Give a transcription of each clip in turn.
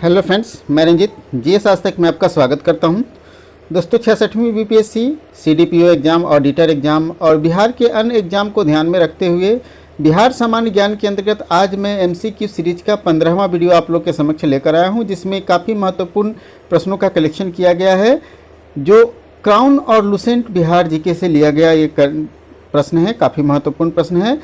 Hello friends, मैं Ranjit GS आज तक में आपका स्वागत करता हूं। दोस्तों, 66वीं BPSC CDPO exam, auditor exam और बिहार के अन्य एग्ज़ाम को ध्यान में रखते हुए बिहार सामान्य ज्ञान के अंतर्गत आज मैं एमसीक्यू सीरीज का 15वां वीडियो आप लोग के समक्ष लेकर आया हूं, जिसमें काफ़ी महत्वपूर्ण प्रश्नों का कलेक्शन किया गया है। जो क्राउन और लुसेंट बिहार जीके से लिया गया ये प्रश्न है, काफ़ी महत्वपूर्ण प्रश्न है।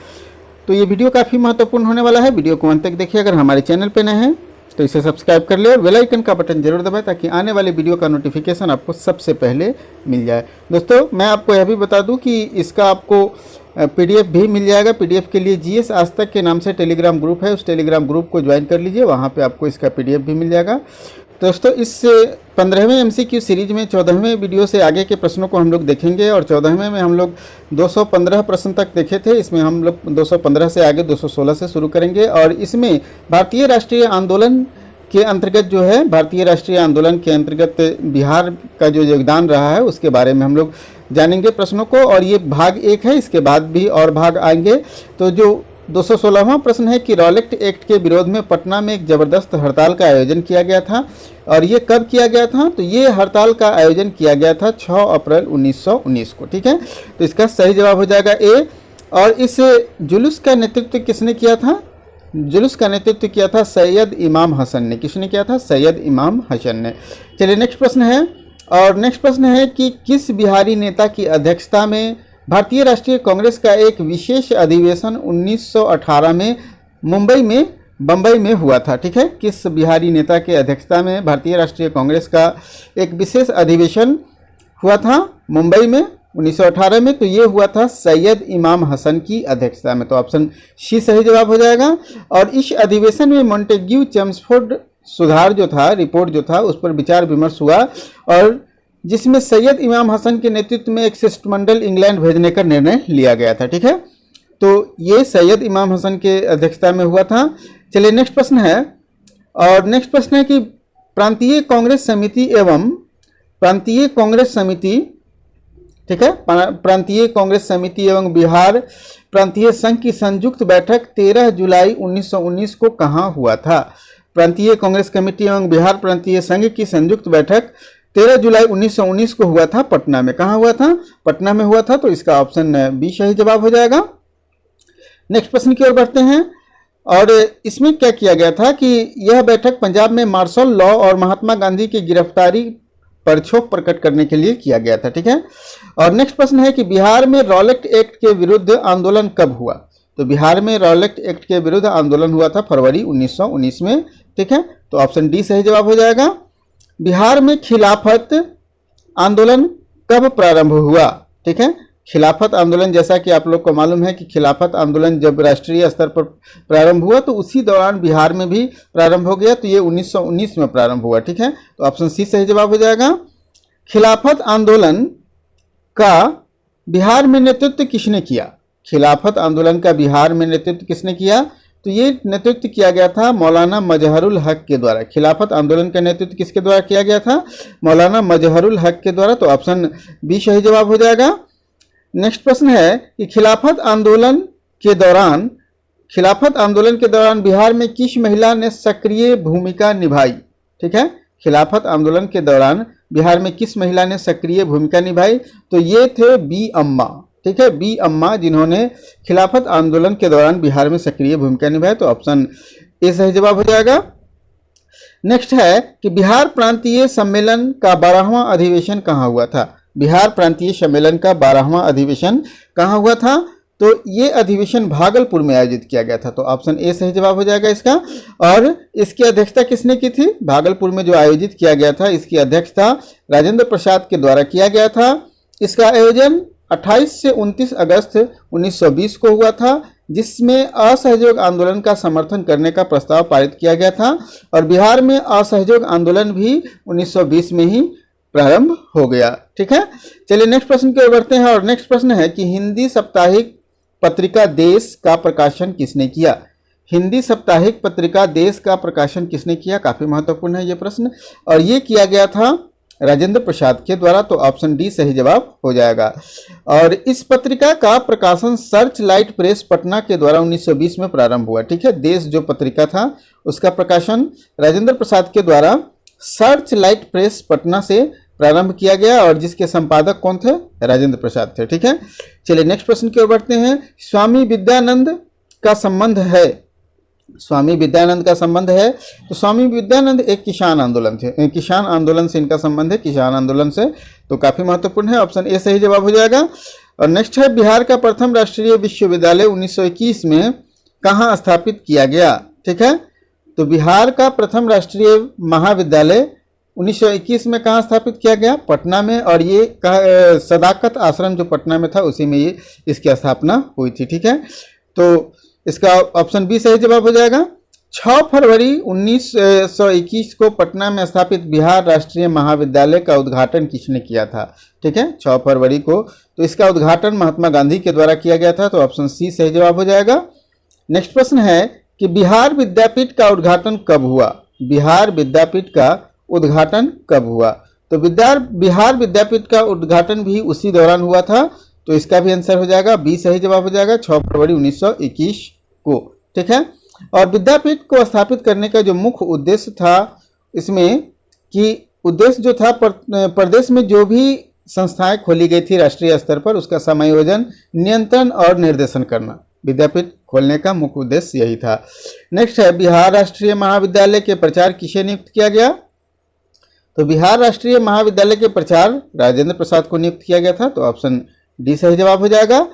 तो ये वीडियो काफ़ी महत्वपूर्ण होने वाला है। वीडियो को अंत तक देखिए। अगर हमारे चैनल पर नए हैं तो इसे सब्सक्राइब कर ले और बेल आइकन का बटन जरूर दबाएं ताकि आने वाले वीडियो का नोटिफिकेशन आपको सबसे पहले मिल जाए। दोस्तों, मैं आपको यह भी बता दूं कि इसका आपको पीडीएफ भी मिल जाएगा। पीडीएफ के लिए जीएस आज तक के नाम से टेलीग्राम ग्रुप है, उस टेलीग्राम ग्रुप को ज्वाइन कर लीजिए, वहाँ पे आपको इसका पीडीएफ भी मिल जाएगा। दोस्तों, इस 15वें एमसीक्यू सीरीज में 14वें वीडियो से आगे के प्रश्नों को हम लोग देखेंगे और 14वें में हम लोग 215 प्रश्न तक देखे थे। इसमें हम लोग 215 से आगे 216 से शुरू करेंगे और इसमें भारतीय राष्ट्रीय आंदोलन के अंतर्गत जो है, भारतीय राष्ट्रीय आंदोलन के अंतर्गत बिहार का जो योगदान रहा है उसके बारे में हम लोग जानेंगे प्रश्नों को। और ये भाग 1 है, इसके बाद भी और भाग आएंगे। तो जो 216वां प्रश्न है कि रॉलेट एक्ट के विरोध में पटना में एक ज़बरदस्त हड़ताल का आयोजन किया गया था और ये कब किया गया था? तो ये हड़ताल का आयोजन किया गया था 6 अप्रैल 1919 को। ठीक है, तो इसका सही जवाब हो जाएगा ए। और इस जुलूस का नेतृत्व किसने किया था? जुलूस का नेतृत्व किया था सैयद इमाम हसन ने। किसने किया था? सैयद इमाम हसन ने। चलिए नेक्स्ट प्रश्न है। और नेक्स्ट प्रश्न है कि किस बिहारी नेता की अध्यक्षता में भारतीय राष्ट्रीय कांग्रेस का एक विशेष अधिवेशन 1918 में बम्बई में हुआ था? ठीक है, किस बिहारी नेता के अध्यक्षता में भारतीय राष्ट्रीय कांग्रेस का एक विशेष अधिवेशन हुआ था मुंबई में 1918 में? तो ये हुआ था सैयद इमाम हसन की अध्यक्षता में। तो ऑप्शन सी सही जवाब हो जाएगा। और इस अधिवेशन में मॉन्टेग्यू चेम्सफोर्ड सुधार जो था, रिपोर्ट जो था, उस पर विचार विमर्श हुआ और जिसमें सैयद इमाम हसन के नेतृत्व में एक शिष्टमंडल इंग्लैंड भेजने का निर्णय लिया गया था। ठीक है, तो ये सैयद इमाम हसन के अध्यक्षता में हुआ था। चलिए नेक्स्ट प्रश्न है। और नेक्स्ट प्रश्न है कि प्रांतीय कांग्रेस समिति एवं प्रांतीय कांग्रेस समिति, ठीक है, प्रांतीय कांग्रेस समिति एवं बिहार प्रांतीय संघ की संयुक्त बैठक 13 जुलाई 1919 को कहाँ हुआ था? प्रांतीय कांग्रेस कमेटी एवं बिहार प्रांतीय संघ की संयुक्त बैठक 13 जुलाई 1919 को हुआ था पटना में। कहाँ हुआ था? पटना में हुआ था। तो इसका ऑप्शन बी सही जवाब हो जाएगा। नेक्स्ट प्रश्न की ओर बढ़ते हैं। और इसमें क्या किया गया था कि यह बैठक पंजाब में मार्शल लॉ और महात्मा गांधी की गिरफ्तारी पर क्षोभ प्रकट करने के लिए किया गया था। ठीक है, और नेक्स्ट प्रश्न है कि बिहार में रॉलेट एक्ट के विरुद्ध आंदोलन कब हुआ? तो बिहार में रॉलेट एक्ट के विरुद्ध आंदोलन हुआ था फरवरी 1919 में। ठीक है, तो ऑप्शन डी सही जवाब हो जाएगा। बिहार में खिलाफत आंदोलन कब प्रारंभ हुआ? ठीक है, खिलाफत आंदोलन, जैसा कि आप लोग को मालूम है कि खिलाफत आंदोलन जब राष्ट्रीय स्तर पर प्रारंभ हुआ तो उसी दौरान बिहार में भी प्रारंभ हो गया। तो ये 1919 में प्रारंभ हुआ। ठीक है, तो ऑप्शन सी सही जवाब हो जाएगा। खिलाफत आंदोलन का बिहार में नेतृत्व किसने किया? खिलाफत आंदोलन का बिहार में नेतृत्व किसने किया? तो ये नेतृत्व किया गया था मौलाना मजहरुल हक के द्वारा। खिलाफत आंदोलन का नेतृत्व किसके द्वारा किया गया था? मौलाना मजहरुल हक के द्वारा। तो ऑप्शन बी सही जवाब हो जाएगा। नेक्स्ट प्रश्न है कि खिलाफत आंदोलन के दौरान बिहार में किस महिला ने सक्रिय भूमिका निभाई? ठीक है, खिलाफत आंदोलन के दौरान बिहार में किस महिला ने सक्रिय भूमिका निभाई? तो ये थे बी अम्मा। ठीक है, बी अम्मा, जिन्होंने खिलाफत आंदोलन के दौरान बिहार में सक्रिय भूमिका निभाई। तो ऑप्शन ए सही जवाब हो जाएगा। नेक्स्ट है कि बिहार प्रांतीय सम्मेलन का 12वां अधिवेशन कहाँ हुआ था? बिहार प्रांतीय सम्मेलन का 12वां अधिवेशन कहाँ हुआ था? तो ये अधिवेशन भागलपुर में आयोजित किया गया था। तो ऑप्शन ए सही जवाब हो जाएगा इसका। और इसकी अध्यक्षता किसने की थी? भागलपुर में जो आयोजित किया गया था, इसकी अध्यक्षता राजेंद्र प्रसाद के द्वारा किया गया था। इसका आयोजन 28 से 29 अगस्त 1920 को हुआ था, जिसमें असहयोग आंदोलन का समर्थन करने का प्रस्ताव पारित किया गया था। और बिहार में असहयोग आंदोलन भी 1920 में ही प्रारंभ हो गया। ठीक है, चलिए नेक्स्ट प्रश्न की ओर बढ़ते हैं। और नेक्स्ट प्रश्न है कि हिंदी साप्ताहिक पत्रिका देश का प्रकाशन किसने किया? हिंदी साप्ताहिक पत्रिका देश का प्रकाशन किसने किया? काफ़ी महत्वपूर्ण है ये प्रश्न। और ये किया गया था राजेंद्र प्रसाद के द्वारा, तो ऑप्शन डी सही जवाब हो जाएगा। और इस पत्रिका का प्रकाशन सर्च लाइट प्रेस पटना के द्वारा 1920 में प्रारंभ हुआ। ठीक है, देश जो पत्रिका था उसका प्रकाशन राजेंद्र प्रसाद के द्वारा सर्च लाइट प्रेस पटना से प्रारंभ किया गया और जिसके संपादक कौन थे? राजेंद्र प्रसाद थे। ठीक है, चलिए नेक्स्ट प्रश्न की ओर बढ़ते हैं। स्वामी विद्यानंद का संबंध है, स्वामी विद्यानंद का संबंध है, तो स्वामी विद्यानंद एक किसान आंदोलन थे, किसान आंदोलन से इनका संबंध है, किसान आंदोलन से, तो काफी महत्वपूर्ण है, ऑप्शन ए सही जवाब हो जाएगा। और नेक्स्ट है, बिहार का प्रथम राष्ट्रीय विश्वविद्यालय 1921 में कहाँ स्थापित किया गया? ठीक है, तो बिहार का प्रथम राष्ट्रीय महाविद्यालय 1921 में कहाँ स्थापित किया गया? पटना में, और ये सदाकत आश्रम जो पटना में था उसी में ये इसकी स्थापना हुई थी। ठीक है, तो इसका ऑप्शन बी सही जवाब हो जाएगा। 6 फरवरी 1921 को पटना में स्थापित बिहार राष्ट्रीय महाविद्यालय का उद्घाटन किसने किया था? ठीक है, 6 फरवरी को, तो इसका उद्घाटन महात्मा गांधी के द्वारा किया गया था, तो ऑप्शन सी सही जवाब हो जाएगा। नेक्स्ट प्रश्न है कि बिहार विद्यापीठ का उद्घाटन कब हुआ? बिहार विद्यापीठ का उद्घाटन कब हुआ? तो बिहार विद्यापीठ का उद्घाटन भी उसी दौरान हुआ था, तो इसका भी आंसर हो जाएगा बी सही जवाब हो जाएगा, 6 फरवरी 1921 को। ठीक है, और विद्यापीठ को स्थापित करने का जो मुख्य उद्देश्य था इसमें कि उद्देश्य जो था प्रदेश में जो भी संस्थाएं खोली गई थी राष्ट्रीय स्तर पर उसका समायोजन, नियंत्रण और निर्देशन करना, विद्यापीठ खोलने का मुख्य उद्देश्य यही था। नेक्स्ट है, बिहार राष्ट्रीय महाविद्यालय के प्रचार किसे नियुक्त किया गया? तो बिहार राष्ट्रीय महाविद्यालय के प्रचार राजेंद्र प्रसाद को नियुक्त किया गया था, तो ऑप्शन डी सही जवाब हो जाएगा।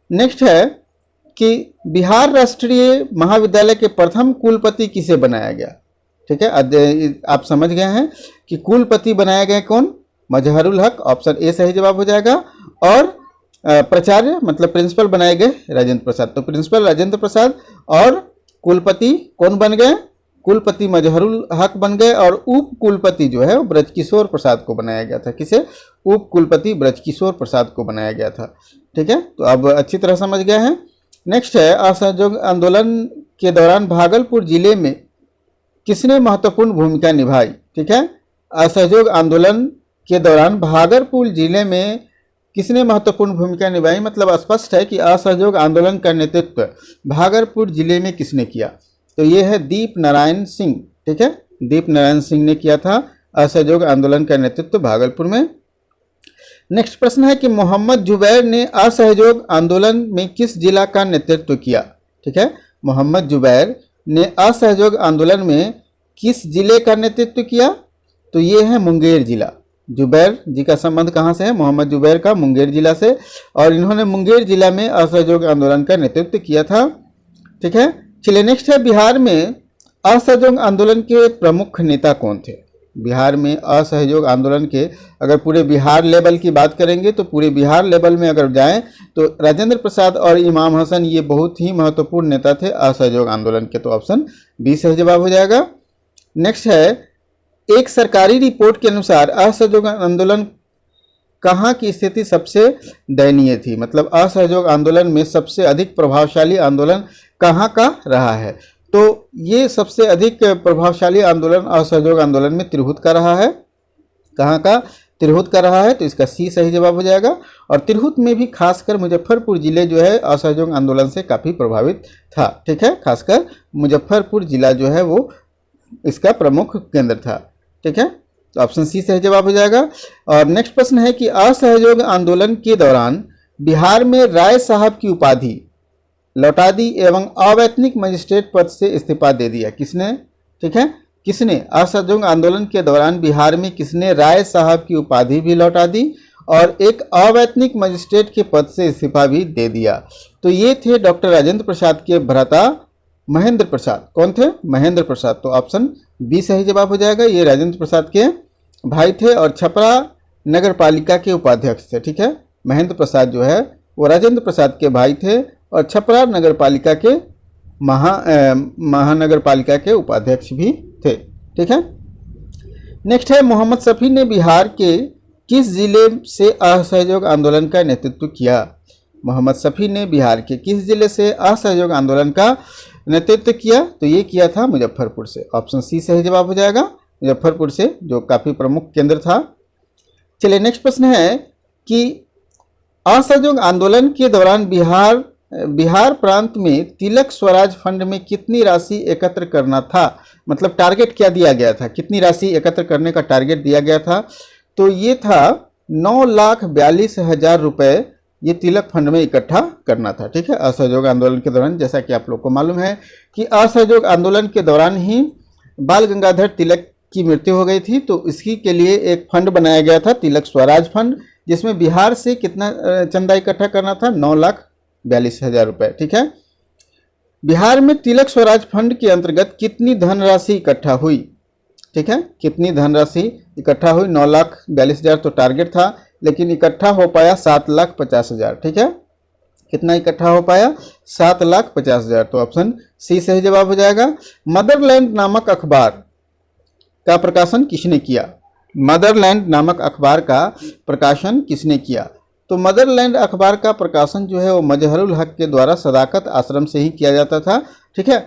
नेक्स्ट है कि बिहार राष्ट्रीय महाविद्यालय के प्रथम कुलपति किसे बनाया गया? ठीक है, आप समझ गए हैं कि कुलपति बनाया गया कौन? मजहरुल हक, ऑप्शन ए सही जवाब हो जाएगा। और प्राचार्य मतलब प्रिंसिपल बनाए गए राजेंद्र प्रसाद, तो प्रिंसिपल राजेंद्र प्रसाद और कुलपति कौन बन गए? कुलपति मजहरुल हक बन गए, और उप कुलपति जो है वो ब्रजकिशोर प्रसाद को बनाया गया था। किसे? उप कुलपति ब्रजकिशोर प्रसाद को बनाया गया था। ठीक है, तो अब अच्छी तरह समझ गए हैं। नेक्स्ट है, असहयोग आंदोलन के दौरान भागलपुर जिले में किसने महत्वपूर्ण भूमिका निभाई? ठीक है, असहयोग आंदोलन के दौरान भागलपुर जिले में किसने महत्वपूर्ण भूमिका निभाई? मतलब स्पष्ट है कि असहयोग आंदोलन का नेतृत्व भागलपुर जिले में किसने किया? तो ये है दीप नारायण सिंह। ठीक है, दीप नारायण सिंह ने किया था असहयोग आंदोलन का नेतृत्व भागलपुर में। नेक्स्ट प्रश्न है कि मोहम्मद जुबैर ने असहयोग आंदोलन में किस जिला का नेतृत्व किया? ठीक है, मोहम्मद जुबैर ने असहयोग आंदोलन में किस जिले का नेतृत्व किया? तो ये है मुंगेर जिला। जुबैर जी का संबंध कहाँ से है? मोहम्मद जुबैर का मुंगेर जिला से, और इन्होंने मुंगेर जिला में असहयोग आंदोलन का नेतृत्व किया था। ठीक है, चलिए नेक्स्ट है, बिहार में असहयोग आंदोलन के प्रमुख नेता कौन थे? बिहार में असहयोग आंदोलन के अगर पूरे बिहार लेवल की बात करेंगे तो पूरे बिहार लेवल में अगर जाएं तो राजेंद्र प्रसाद और इमाम हसन ये बहुत ही महत्वपूर्ण नेता थे असहयोग आंदोलन के, तो ऑप्शन बी सही जवाब हो जाएगा। नेक्स्ट है, एक सरकारी रिपोर्ट के अनुसार असहयोग आंदोलन कहाँ की स्थिति सबसे दयनीय थी? मतलब असहयोग आंदोलन में सबसे अधिक प्रभावशाली आंदोलन कहाँ का रहा है? तो ये सबसे अधिक प्रभावशाली आंदोलन असहयोग आंदोलन में तिरहुत का रहा है। कहाँ का? तिरहुत का रहा है, तो इसका सी सही जवाब हो जाएगा। और तिरहुत में भी खासकर मुजफ्फरपुर जिले जो है असहयोग आंदोलन से काफ़ी प्रभावित था। ठीक है, खासकर मुजफ्फरपुर जिला जो है वो इसका प्रमुख केंद्र था। ठीक है, तो ऑप्शन सी सही जवाब हो जाएगा। और नेक्स्ट प्रश्न है कि असहयोग आंदोलन के दौरान बिहार में राय साहब की उपाधि लौटा दी एवं अवैतनिक मजिस्ट्रेट पद से इस्तीफा दे दिया। किसने? ठीक है, किसने? असहयोग आंदोलन के दौरान बिहार में किसने राय साहब की उपाधि भी लौटा दी और एक अवैतनिक मजिस्ट्रेट के पद से इस्तीफा भी दे दिया? तो ये थे डॉक्टर राजेंद्र प्रसाद के भ्राता महेंद्र प्रसाद। कौन थे? महेंद्र प्रसाद, तो ऑप्शन बी सही जवाब हो जाएगा। ये राजेंद्र प्रसाद के भाई थे और छपरा नगर पालिका के उपाध्यक्ष थे। ठीक है, महेंद्र प्रसाद जो है वो राजेंद्र प्रसाद के भाई थे और छपरा नगर पालिका के महानगर पालिका के उपाध्यक्ष भी थे। ठीक है, नेक्स्ट है, मोहम्मद शफी ने बिहार के किस जिले से असहयोग आंदोलन का नेतृत्व किया? मोहम्मद शफी ने बिहार के किस जिले से असहयोग आंदोलन का नेतृत्व किया? तो ये किया था मुजफ्फरपुर से। ऑप्शन सी सही जवाब हो जाएगा, मुजफ्फरपुर से, जो काफ़ी प्रमुख केंद्र था। चलिए नेक्स्ट प्रश्न है कि असहयोग आंदोलन के दौरान बिहार प्रांत में तिलक स्वराज फंड में कितनी राशि एकत्र करना था, मतलब टारगेट क्या दिया गया था, कितनी राशि एकत्र करने का टारगेट दिया गया था। तो ये था 9,42,000 रुपये ये तिलक फंड में इकट्ठा करना था। ठीक है, असहयोग आंदोलन के दौरान, जैसा कि आप लोग को मालूम है कि असहयोग आंदोलन के दौरान ही बाल गंगाधर तिलक की मृत्यु हो गई थी, तो इसी के लिए एक फंड बनाया गया था तिलक स्वराज फंड, जिसमें बिहार से कितना चंदा इकट्ठा करना था, 9,42,000 रुपये। ठीक है, बिहार में तिलक स्वराज फंड के अंतर्गत कितनी धनराशि इकट्ठा हुई। ठीक है, कितनी धनराशि इकट्ठा हुई, 9,42,000 तो टारगेट था, लेकिन इकट्ठा हो पाया 7,50,000। ठीक है, कितना इकट्ठा हो पाया, 7,50,000। तो ऑप्शन सी सही जवाब हो जाएगा। मदरलैंड नामक अखबार का प्रकाशन किसने किया, मदरलैंड नामक अखबार का प्रकाशन किसने किया। तो मदरलैंड अखबार का प्रकाशन जो है वो मजहरुल हक के द्वारा सदाकत आश्रम से ही किया जाता था। ठीक है,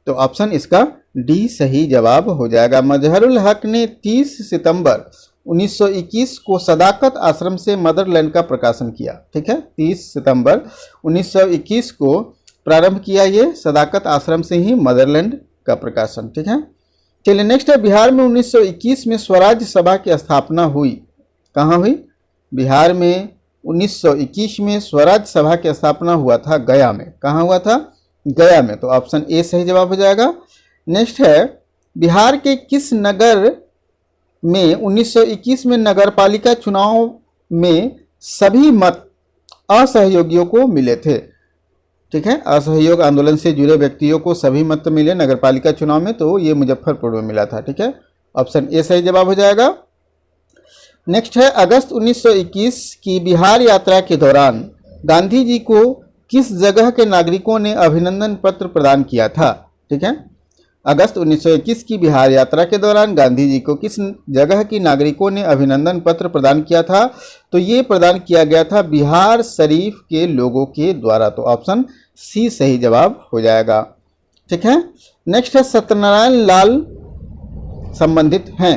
तो ऑप्शन इसका डी सही जवाब हो जाएगा। मजहरुल हक ने 30 सितंबर 1921 को सदाकत आश्रम से मदरलैंड का प्रकाशन किया। ठीक है, 30 सितंबर 1921 को प्रारंभ किया ये सदाकत आश्रम से ही मदरलैंड का प्रकाशन। ठीक है, चलिए नेक्स्ट है, बिहार में 1921 में स्वराज सभा की स्थापना हुई, कहाँ हुई, बिहार में 1921 में स्वराज सभा की स्थापना हुआ था गया में, कहाँ हुआ था, गया में। तो ऑप्शन ए सही जवाब हो जाएगा। नेक्स्ट है, बिहार के किस नगर में 1921 में नगरपालिका चुनाव में सभी मत असहयोगियों को मिले थे। ठीक है, असहयोग आंदोलन से जुड़े व्यक्तियों को सभी मत मिले नगरपालिका चुनाव में, तो ये मुजफ्फरपुर में मिला था। ठीक है, ऑप्शन ए सही जवाब हो जाएगा। नेक्स्ट है, अगस्त 1921 की बिहार यात्रा के दौरान गांधी जी को किस जगह के नागरिकों ने अभिनंदन पत्र प्रदान किया था। ठीक है, अगस्त 1921 की बिहार यात्रा के दौरान गांधी जी को किस जगह की नागरिकों ने अभिनंदन पत्र प्रदान किया था। तो ये प्रदान किया गया था बिहार शरीफ के लोगों के द्वारा। तो ऑप्शन सी सही जवाब हो जाएगा। ठीक है, नेक्स्ट है, सत्यनारायण लाल संबंधित हैं,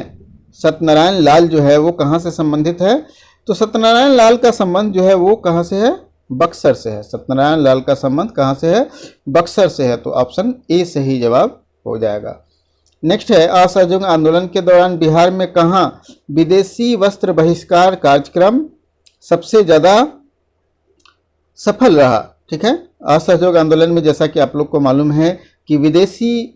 सत्यनारायण लाल जो है वो कहाँ से संबंधित है। तो सत्यनारायण लाल का संबंध जो है वो कहाँ से है, बक्सर से है। सत्यनारायण लाल का संबंध कहाँ से है, बक्सर से है। तो ऑप्शन ए सही जवाब हो जाएगा। नेक्स्ट है, असहयोग आंदोलन के दौरान बिहार में कहाँ विदेशी वस्त्र बहिष्कार कार्यक्रम सबसे ज़्यादा सफल रहा। ठीक है, असहयोग आंदोलन में जैसा कि आप लोग को मालूम है कि विदेशी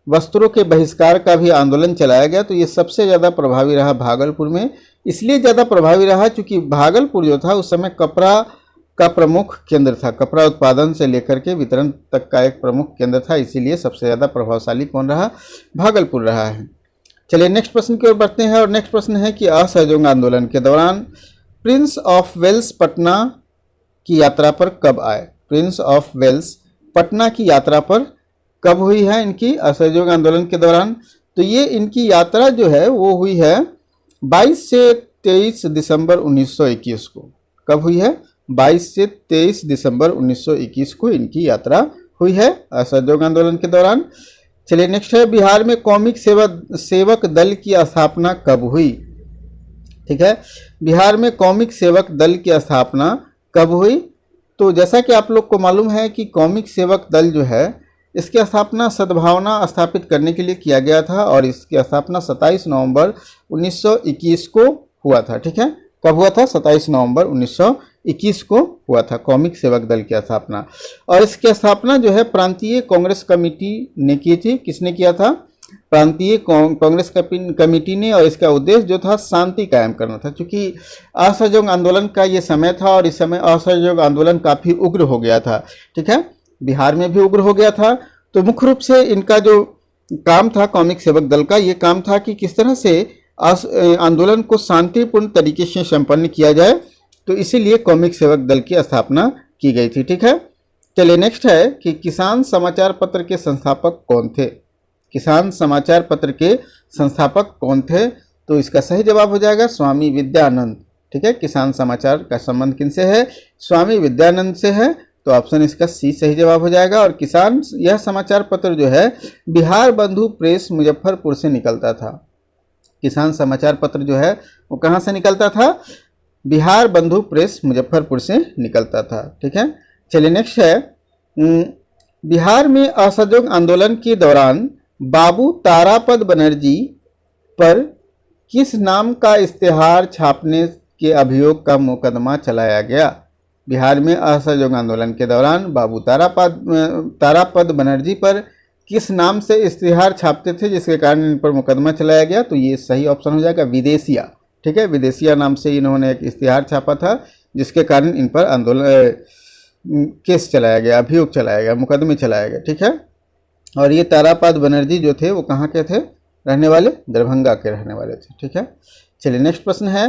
वस्त्रों के बहिष्कार का भी आंदोलन चलाया गया, तो ये सबसे ज़्यादा प्रभावी रहा भागलपुर में। इसलिए ज़्यादा प्रभावी रहा क्योंकि भागलपुर जो था उस समय कपड़ा का प्रमुख केंद्र था, कपड़ा उत्पादन से लेकर के वितरण तक का एक प्रमुख केंद्र था, इसीलिए सबसे ज़्यादा प्रभावशाली कौन रहा, भागलपुर रहा है। चलिए नेक्स्ट प्रश्न की ओर बढ़ते हैं, और नेक्स्ट प्रश्न है कि असहयोग आंदोलन के दौरान प्रिंस ऑफ वेल्स पटना की यात्रा पर कब आए। प्रिंस ऑफ वेल्स पटना की यात्रा पर कब हुई है इनकी, असहयोग आंदोलन के दौरान। तो ये इनकी यात्रा जो है वो हुई है 22 से 23 दिसंबर 1921 को। कब हुई है, 22 से 23 दिसंबर 1921 को इनकी यात्रा हुई है असहयोग आंदोलन के दौरान। चलिए नेक्स्ट है, बिहार में कौमिक सेवक दल की स्थापना कब हुई। ठीक है, बिहार में कौमिक सेवक दल की स्थापना कब हुई। तो जैसा कि आप लोग को मालूम है कि कौमिक सेवक दल जो है इसकी स्थापना सद्भावना स्थापित करने के लिए किया गया था, और इसकी स्थापना 27 नवंबर 1921 को हुआ था। ठीक है, कब हुआ था, 27 नवंबर 1921 को हुआ था कौमिक सेवक दल की स्थापना। और इसकी स्थापना जो है प्रांतीय कांग्रेस कमेटी ने की थी। किसने किया था, प्रांतीय कांग्रेस कमेटी ने, और इसका उद्देश्य जो था शांति कायम करना था, क्योंकि असहयोग आंदोलन का ये समय था और इस समय असहयोग आंदोलन काफ़ी उग्र हो गया था। ठीक है, बिहार में भी उग्र हो गया था। तो मुख्य रूप से इनका जो काम था कौमिक सेवक दल का, ये काम था कि किस तरह से आंदोलन को शांतिपूर्ण तरीके से संपन्न किया जाए, तो इसीलिए कौमिक सेवक दल की स्थापना की गई थी। ठीक है, चलिए नेक्स्ट है कि किसान समाचार पत्र के संस्थापक कौन थे। किसान समाचार पत्र के संस्थापक कौन थे, तो इसका सही जवाब हो जाएगा स्वामी विद्यानंद। ठीक है, किसान समाचार का संबंध किनसे है, स्वामी विद्यानंद से है। तो ऑप्शन इसका सी सही जवाब हो जाएगा। और किसान यह समाचार पत्र जो है बिहार बंधु प्रेस मुजफ्फरपुर से निकलता था। किसान समाचार पत्र जो है वो कहाँ से निकलता था? बिहार बंधु प्रेस मुजफ्फरपुर से निकलता था। ठीक है, चलिए नेक्स्ट है, बिहार में असहयोग आंदोलन के दौरान बाबू तारापद बनर्जी पर किस नाम का इश्तेहार छापने के अभियोग का मुकदमा चलाया गया? बिहार में असहयोग आंदोलन के दौरान बाबू तारापद बनर्जी पर किस नाम से इश्तेहार छापते थे जिसके कारण इन पर मुकदमा चलाया गया? तो ये सही ऑप्शन हो जाएगा विदेशिया। ठीक है, विदेशिया नाम से इन्होंने एक इश्तेहार छापा था जिसके कारण इन पर आंदोलन केस चलाया गया, अभियोग चलाया गया, मुकदमे चलाया गया। ठीक है, और ये तारापद बनर्जी जो थे वो कहाँ के थे? रहने वाले दरभंगा के रहने वाले थे। ठीक है, चलिए नेक्स्ट प्रश्न है,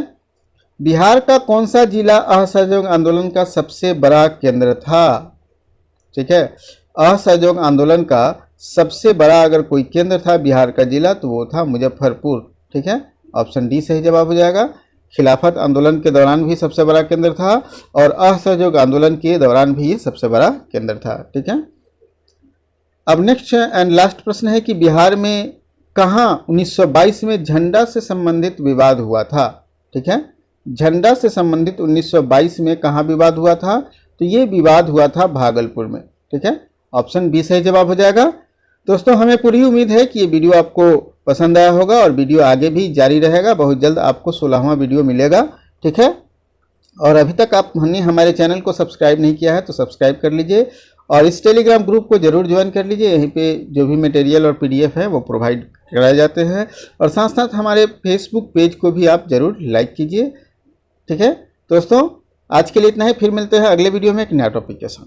बिहार का कौन सा जिला असहयोग आंदोलन का सबसे बड़ा केंद्र था? ठीक है, असहयोग आंदोलन का सबसे बड़ा अगर कोई केंद्र था बिहार का जिला तो वो था मुजफ्फरपुर। ठीक है, ऑप्शन डी सही जवाब हो जाएगा। खिलाफत आंदोलन के दौरान भी सबसे बड़ा केंद्र था और असहयोग आंदोलन के दौरान भी ये सबसे बड़ा केंद्र था। ठीक है, अब नेक्स्ट एंड लास्ट प्रश्न है कि बिहार में कहाँ 1922 में झंडा से संबंधित विवाद हुआ था? ठीक है, झंडा से संबंधित 1922 में कहाँ विवाद हुआ था? तो ये विवाद हुआ था भागलपुर में। ठीक है, ऑप्शन बी सही जवाब हो जाएगा। दोस्तों, हमें पूरी उम्मीद है कि ये वीडियो आपको पसंद आया होगा और वीडियो आगे भी जारी रहेगा। बहुत जल्द आपको 16वां वीडियो मिलेगा। ठीक है, और अभी तक आपने हमारे चैनल को सब्सक्राइब नहीं किया है तो सब्सक्राइब कर लीजिए और इस टेलीग्राम ग्रुप को जरूर ज्वाइन कर लीजिए। यहीं पे जो भी मटेरियल और PDF है वो प्रोवाइड कराए जाते हैं और साथ साथ हमारे फेसबुक पेज को भी आप जरूर लाइक कीजिए। ठीक है दोस्तों, आज के लिए इतना ही, फिर मिलते हैं अगले वीडियो में एक नया टॉपिक के साथ।